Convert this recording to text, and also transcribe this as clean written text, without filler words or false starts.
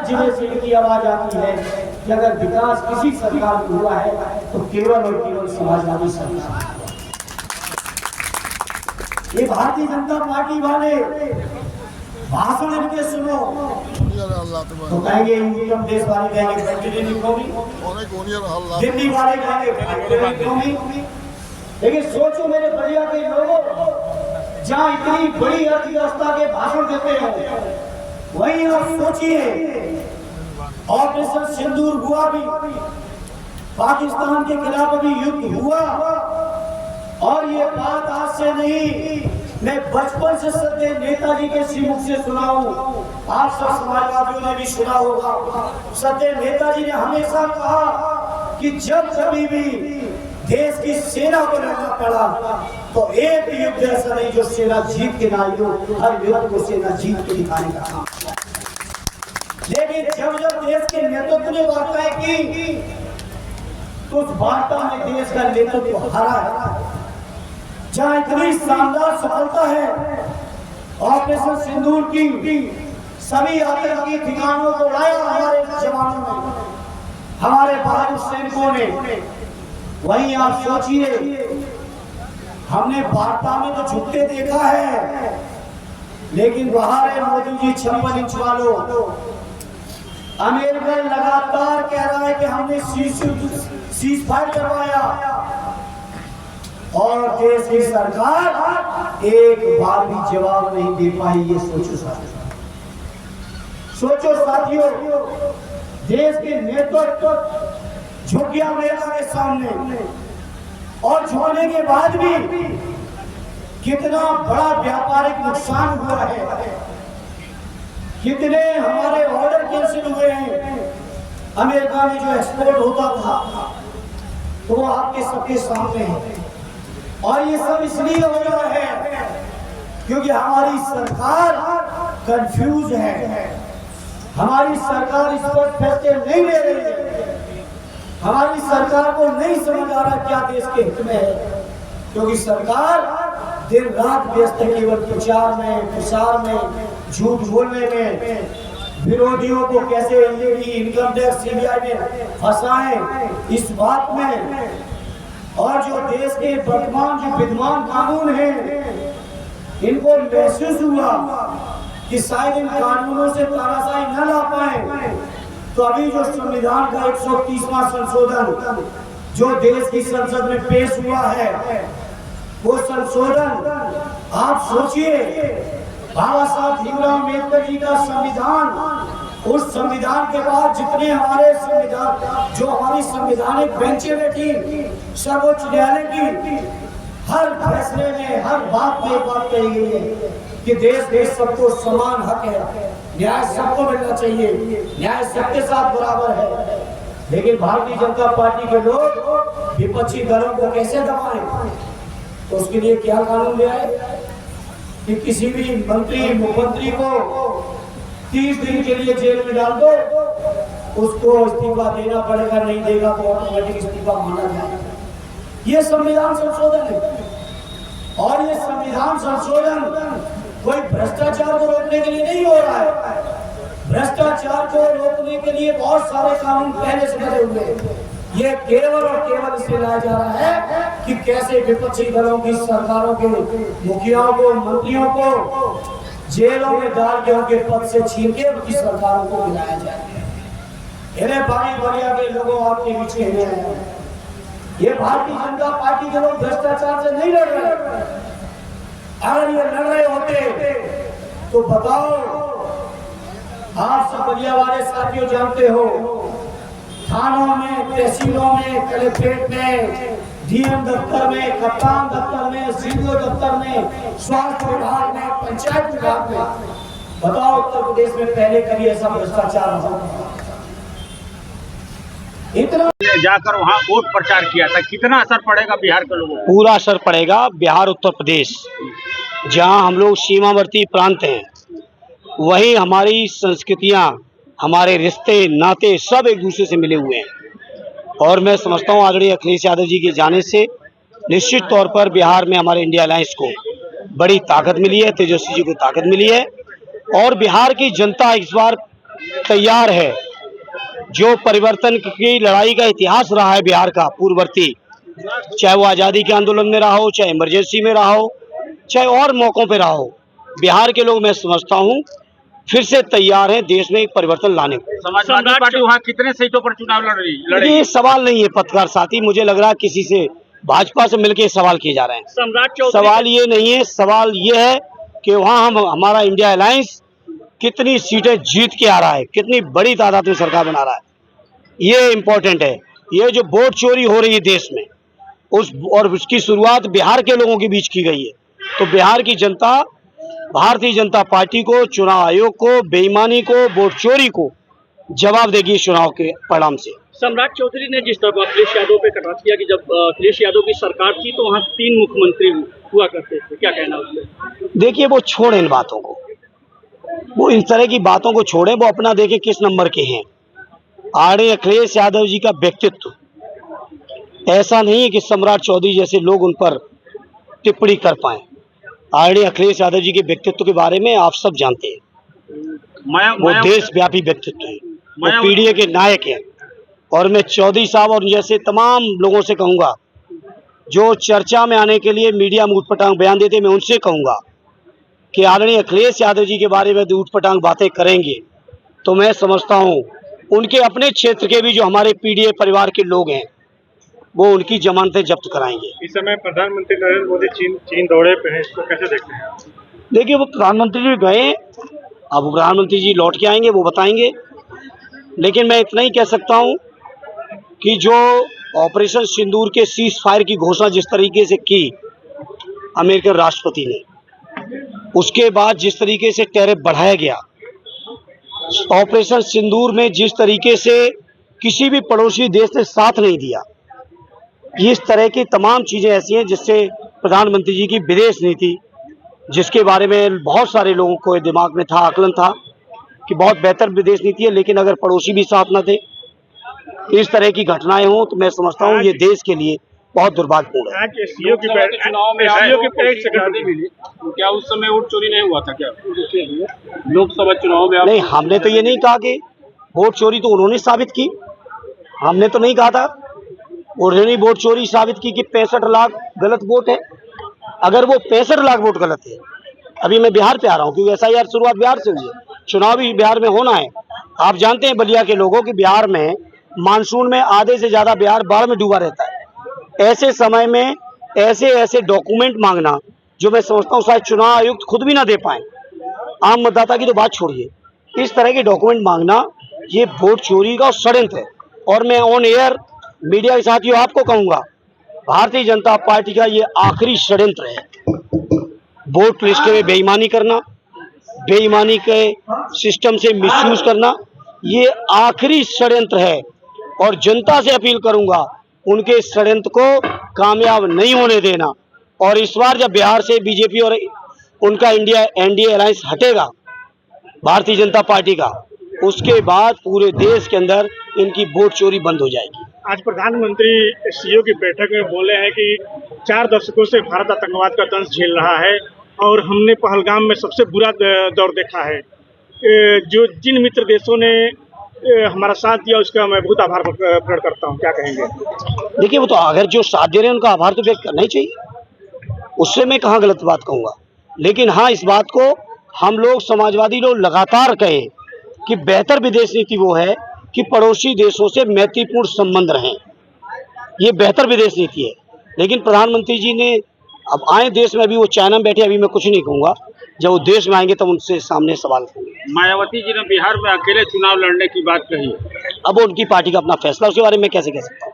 हर जिले से इनकी आवाज आती है कि अगर विकास किसी सरकार में हुआ है तो केवल और केवल समाजवादी सरकार। ये भारतीय जनता पार्टी वाले भाषण इनके सुनो तो कहेंगे उत्तर प्रदेश वाले कहेंगे कंटिन्यू कौमी, दिल्ली वाले कहेंगे कंटिन्यू कौमी। लेकिन सोचो मेरे बलिया के लोगों, जहाँ इतनी बड़ी अर्थव्यवस्था के भाषण देते हो, वहीं आप सोचिए ऑपरेशन सिंदूर हुआ भी, पाकिस्तान के खिलाफ भी युद्ध हुआ, और ये बात आज से नहीं, मैं बचपन से सदैव नेताजी के श्रीमुख से सुना हूं, आप सब समाजवादियों ने भी सुना होगा। सदैव नेताजी ने हमेशा कहा कि जब कभी भी देश की सेना को लड़ना पड़ा तो एक युद्ध ऐसा नहीं जो सेना जीत के ना हो, हर युद्ध को सेना जीत के दिखाने का काम। लेकिन जब जब देश के नेतृत्व ने वार्ताएं की तो उस वार्ता में देश का नेतृत्व हारा है। जहाँ इतनी शानदार सफलता है ऑपरेशन सिंदूर की, सभी आतंकी ठिकानों को उड़ाया हमारे जवानों ने, हमारे बहादुर सैनिकों ने। वहीं आप सोचिए, हमने वार्ता में तो झुकते देखा है, लेकिन वहां मोदी जी 56 इंच वालों, अमेरिका लगातार कह रहा है कि हमने सीज फायर करवाया, और देश की सरकार एक बार भी जवाब नहीं दे पाई। ये सोचो साथियों, सोचो साथियों, देश के नेतृत्व झुक गया अमेरिका के सामने, और झुकने के बाद भी कितना बड़ा व्यापारिक नुकसान हुआ है, कितने हमारे ऑर्डर कैंसिल हुए हैं। अमेरिका में जो एक्सपोर्ट होता था तो वो आपके सबके सामने है, और ये सब इसलिए हो रहा है क्योंकि हमारी सरकार कंफ्यूज है, हमारी सरकार इस पर फैसले नहीं ले रही है, हमारी सरकार को नहीं समझ आ रहा क्या देश के हित में है, क्योंकि सरकार दिन रात व्यस्त है केवल प्रचार में, प्रसार में, झूठ बोलने में, विरोधियों को कैसे इनकम टैक्स सीबीआई में फंसाएं इस बात में। और जो देश के वर्तमान जो विद्यमान कानून हैं, इनको महसूस हुआ कि शायद इन कानूनों से तानाशाही न ला पाए, तो अभी जो संविधान का 130वां संशोधन जो देश की संसद में पेश हुआ है, वो संशोधन आप सोचिए, बाबा साहब भीमराव अम्बेडकर जी का संविधान, उस संविधान के बाद जितने हमारे संविधान, जो हमारी संवैधानिक बेंचें बैठी सर्वोच्च न्यायालय की, हर फैसले में, हर बात में एक बात कही गई है कि देश के सबको समान हक है, न्याय सबको मिलना चाहिए, न्याय सबके साथ बराबर है। लेकिन भारतीय जनता पार्टी के लोग विपक्षी दलों को कैसे दबाएं? तो उसके लिए क्या कानून ले आए कि किसी भी मंत्री, मुख्यमंत्री को 30 दिन के लिए जेल में डाल दो, उसको इस्तीफा देना पड़ेगा, नहीं देगा तो ऑटोमेटिक इस्तीफा माना जाएगा। ये संविधान संशोधन है, और ये संविधान संशोधन कोई भ्रष्टाचार को रोकने के लिए नहीं हो रहा है। भ्रष्टाचार को रोकने के लिए बहुत सारे कानून पहले से बने हुए हैं। ये केवल और केवल इसलिए लाया जा रहा है कि कैसे विपक्षी दलों की सरकारों के मुखियाओं को, मंत्रियों को जेलों में डाल के उनके पद से छीन के उनकी सरकारों को गिराया जाए। इन्हें भाई बलिया के लोगों आपके बीच में, ये भारतीय जनता पार्टी के लोग भ्रष्टाचार से नहीं लड़ रहे। अगर ये लड़ रहे होते तो बताओ, आप सब बलिया वाले साथियों जानते हो, थानों में, तहसीलों में, कलेक्ट्रेट में, डीएम दफ्तर में, कप्तान दफ्तर में, सीडीओ दफ्तर में, स्वास्थ्य विभाग में, पंचायत विभाग में, बताओ उत्तर प्रदेश में पहले कभी ऐसा भ्रष्टाचार होगा? इतना जाकर वहाँ वोट प्रचार किया था, कितना असर पड़ेगा बिहार के लोगों को? पूरा असर पड़ेगा। बिहार, उत्तर प्रदेश, जहाँ हम लोग सीमावर्ती प्रांत हैं, वही हमारी संस्कृतियाँ, हमारे रिश्ते नाते सब एक दूसरे से मिले हुए हैं। और मैं समझता हूँ आदरणीय अखिलेश यादव जी के जाने से निश्चित तौर पर बिहार में हमारे इंडिया अलायंस को बड़ी ताकत मिली है, तेजस्वी जी को ताकत मिली है, और बिहार की जनता इस बार तैयार है। जो परिवर्तन की लड़ाई का इतिहास रहा है बिहार का पूर्ववर्ती, चाहे वो आज़ादी के आंदोलन में रहा हो, चाहे इमरजेंसी में रहा हो, चाहे और मौकों पे रहा हो, बिहार के लोग मैं समझता हूँ फिर से तैयार हैं देश में एक परिवर्तन लाने को। समाजवादी पार्टी वहाँ कितने सीटों पर चुनाव लड़ेगी? ये सवाल नहीं है पत्रकार साथी, मुझे लग रहा है किसी से भाजपा से मिलकर सवाल किए जा रहे हैं। सवाल ये नहीं है, सवाल ये है कि वहाँ हमारा इंडिया अलायंस कितनी सीटें जीत के आ रहा है, कितनी बड़ी तादाद में सरकार बना रहा है, ये इम्पोर्टेंट है। ये जो वोट चोरी हो रही है देश में उसकी शुरुआत बिहार के लोगों के बीच की गई है, तो बिहार की जनता भारतीय जनता पार्टी को, चुनाव आयोग को, बेईमानी को, वोट चोरी को जवाब देगी चुनाव के परिणाम से। सम्राट चौधरी ने जिस तरह अखिलेश यादव पे कटाक्ष किया कि जब अखिलेश यादव की सरकार थी तो वहाँ 3 मुख्यमंत्री हुआ करते थे, क्या कहना उससे? देखिए वो छोड़े इन बातों को, वो इस तरह की बातों को छोड़े, वो अपना देखे किस नंबर के हैं। आदरणीय अखिलेश यादव जी का व्यक्तित्व ऐसा नहीं है कि सम्राट चौधरी जैसे लोग उन पर टिप्पणी कर पाए। आदरणीय अखिलेश यादव जी के व्यक्तित्व के बारे में आप सब जानते हैं। वो देशव्यापी व्यक्तित्व है, वो पीढ़ी के नायक हैं। और मैं चौधरी साहब और जैसे तमाम लोगों से कहूँगा जो चर्चा में आने के लिए मीडिया में ऊटपटांग बयान देते, मैं उनसे कहूँगा कि आदरणीय अखिलेश यादव जी के बारे में ऊटपटांग बातें करेंगे तो मैं समझता हूँ उनके अपने क्षेत्र के भी जो हमारे पीडीए परिवार के लोग हैं वो उनकी जमानतें जब्त कराएंगे। इस समय प्रधानमंत्री नरेंद्र मोदी चीन दौरे पे हैं, इसको कैसे देखते हैं? देखिए वो प्रधानमंत्री जी गए, अब प्रधानमंत्री जी लौट के आएंगे, वो बताएंगे। लेकिन मैं इतना ही कह सकता हूँ कि जो ऑपरेशन सिंदूर के सीज फायर की घोषणा जिस तरीके से की अमेरिकन राष्ट्रपति ने, उसके बाद जिस तरीके से टैरिफ बढ़ाया गया, ऑपरेशन सिंदूर में जिस तरीके से किसी भी पड़ोसी देश ने साथ नहीं दिया, इस तरह की तमाम चीज़ें ऐसी हैं जिससे प्रधानमंत्री जी की विदेश नीति, जिसके बारे में बहुत सारे लोगों को दिमाग में था, आकलन था कि बहुत बेहतर विदेश नीति है, लेकिन अगर पड़ोसी भी साथ न थे, इस तरह की घटनाएं हों तो मैं समझता हूँ ये देश के लिए बहुत दुर्भाग्यपूर्ण है। आज एससीओ की सेक्रेटरी मिली, क्या उस समय वोट चोरी नहीं हुआ था? क्या लोकसभा चुनाव में? नहीं, हमने तो ये नहीं कहा कि वोट चोरी तो उन्होंने साबित की, हमने तो नहीं कहा था। उन्होंने वोट चोरी साबित की कि 65 लाख गलत वोट है। अगर वो 65 लाख वोट गलत है, अभी मैं बिहार पे आ रहा हूँ क्योंकि एसआईआर शुरुआत बिहार से हुई है, चुनाव भी बिहार में होना है। आप जानते हैं बलिया के लोगों कि बिहार में मानसून में आधे से ज्यादा बिहार बाढ़ में डूबा रहता है। ऐसे समय में ऐसे डॉक्यूमेंट मांगना जो मैं समझता हूँ शायद चुनाव आयुक्त खुद भी ना दे पाए, आम मतदाता की तो बात छोड़िए, इस तरह के डॉक्यूमेंट मांगना ये वोट चोरी का षड्यंत्र है। और मैं ऑन एयर मीडिया के साथियों आपको कहूंगा, भारतीय जनता पार्टी का ये आखिरी षड्यंत्र है। वोट लिस्ट में बेईमानी करना, बेईमानी के सिस्टम से मिसयूज करना, ये आखिरी षड्यंत्र है। और जनता से अपील करूंगा उनके षड्यंत्र को कामयाब नहीं होने देना। और इस बार जब बिहार से बीजेपी और उनका एनडीए अलायंस हटेगा भारतीय जनता पार्टी का, उसके बाद पूरे देश के अंदर इनकी वोट चोरी बंद हो जाएगी। आज प्रधानमंत्री एससीओ की बैठक में बोले हैं कि 4 दशकों से भारत आतंकवाद का दंश झेल रहा है और हमने पहलगाम में सबसे बुरा दौर देखा है। जो जिन मित्र देशों ने हमारा साथ दिया उसका मैं बहुत आभार प्रकट करता हूँ, क्या कहेंगे? देखिए वो तो अगर जो साथ दे रहे हैं उनका आभार तो व्यक्त करना ही चाहिए, उससे मैं कहाँ गलत बात कहूँगा। लेकिन हाँ, इस बात को हम लोग समाजवादी लोग लगातार कहें कि बेहतर विदेश नीति वो है कि पड़ोसी देशों से मैत्रीपूर्ण संबंध रहें, ये बेहतर विदेश नीति है। लेकिन प्रधानमंत्री जी ने अब आए देश में, अभी वो चाइना में बैठे, अभी मैं कुछ नहीं कहूँगा, जब वो देश में आएंगे तब उनसे सामने सवाल करूँगा। मायावती जी ने बिहार में अकेले चुनाव लड़ने की बात कही, अब उनकी पार्टी का अपना फैसला, उसके बारे में कैसे कह सकता हूँ।